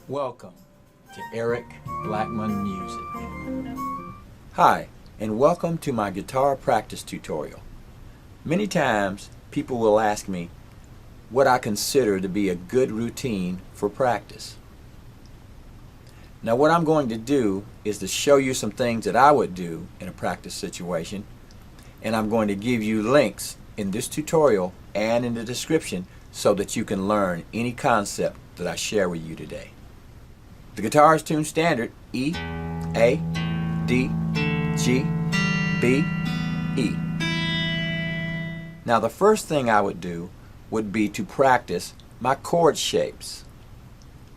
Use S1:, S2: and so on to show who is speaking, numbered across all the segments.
S1: Welcome to Eric Blackmon Music. Hi, and welcome to my guitar practice tutorial. Many times people will ask me what I consider to be a good routine for practice. Now what I'm going to do is to show you some things that I would do in a practice situation, and I'm going to give you links in this tutorial and in the description so that you can learn any concept that I share with you today. The guitar is tuned standard E, A, D, G, B, E. Now the first thing I would do would be to practice my chord shapes,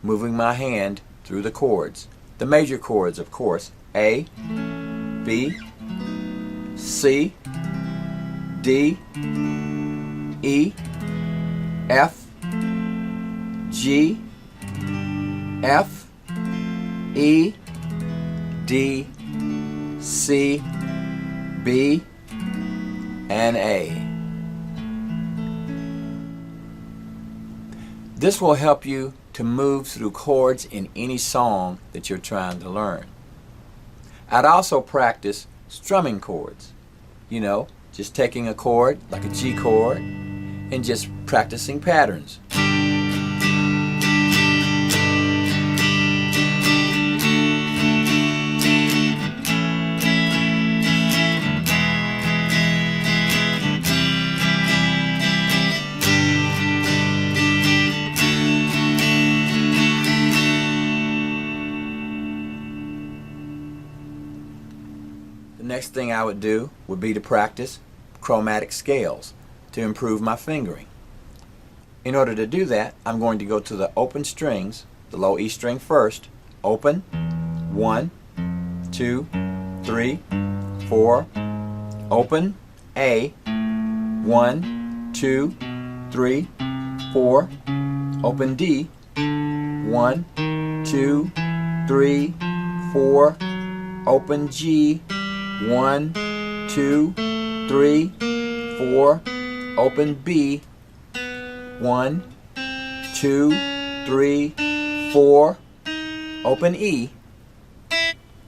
S1: moving my hand through the chords. The major chords, of course: A, B, C, D, E, F, G, F, E, D, C, B, and A. This will help you to move through chords in any song that you're trying to learn. I'd also practice strumming chords. You know, just taking a chord like a G chord and just practicing patterns. The next thing I would do would be to practice chromatic scales to improve my fingering. In order to do that, I'm going to go to the open strings, the low E string first, open, 1, 2, 3, 4, open, A, 1, 2, 3, 4, open D, 1, 2, 3, 4, open G, 1, 2, 3, 4, open B, 1, 2, 3, 4, open E,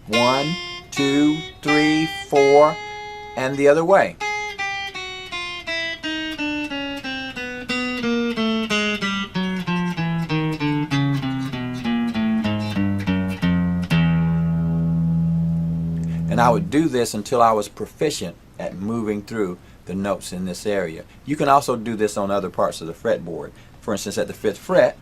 S1: 1, 2, 3, 4, and the other way. And I would do this until I was proficient at moving through the notes in this area. You can also do this on other parts of the fretboard. For instance, at the 5th fret,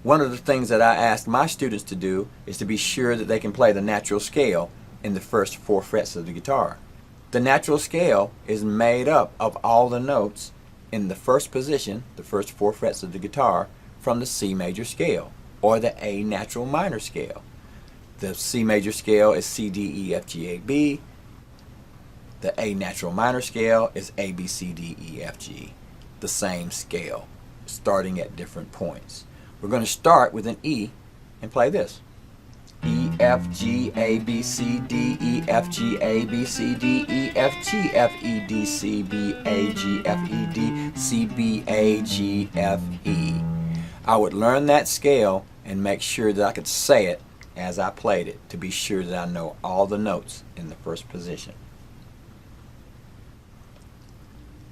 S1: one of the things that I ask my students to do is to be sure that they can play the natural scale in the first 4 frets of the guitar. The natural scale is made up of all the notes in the first position, the first 4 frets of the guitar, from the C major scale, or the A natural minor scale. The C major scale is C, D, E, F, G, A, B. The A natural minor scale is A, B, C, D, E, F, G. The same scale, starting at different points. We're going to start with an E and play this. E, F, G, A, B, C, D, E, F, G, A, B, C, D, E, F, G, F, E, D, C, B, A, G, F, E, D, C, B, A, G, F, E. I would learn that scale and make sure that I could say it as I played it to be sure that I know all the notes in the first position.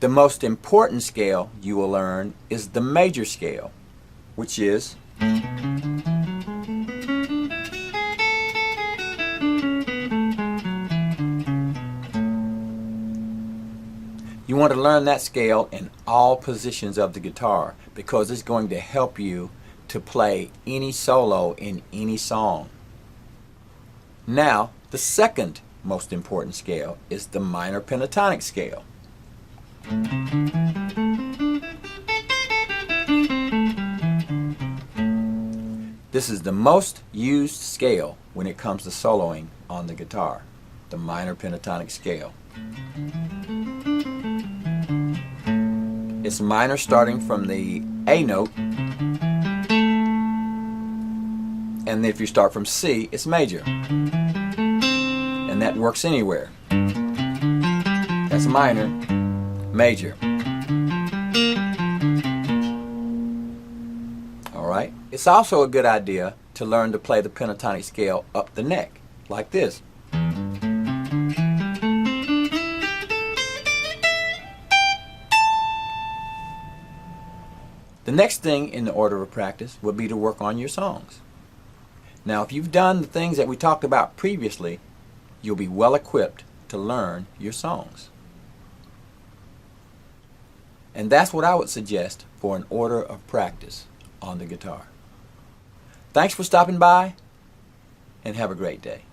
S1: The most important scale you will learn is the major scale, which is you want to learn that scale in all positions of the guitar because it's going to help you to play any solo in any song. Now, the second most important scale is the minor pentatonic scale. This is the most used scale when it comes to soloing on the guitar, the minor pentatonic scale. It's minor starting from the A note And if you start from C, it's major. And that works anywhere. That's minor, major. Alright? It's also a good idea to learn to play the pentatonic scale up the neck, like this. The next thing in the order of practice would be to work on your songs. Now, if you've done the things that we talked about previously, you'll be well equipped to learn your songs. And that's what I would suggest for an order of practice on the guitar. Thanks for stopping by, and have a great day.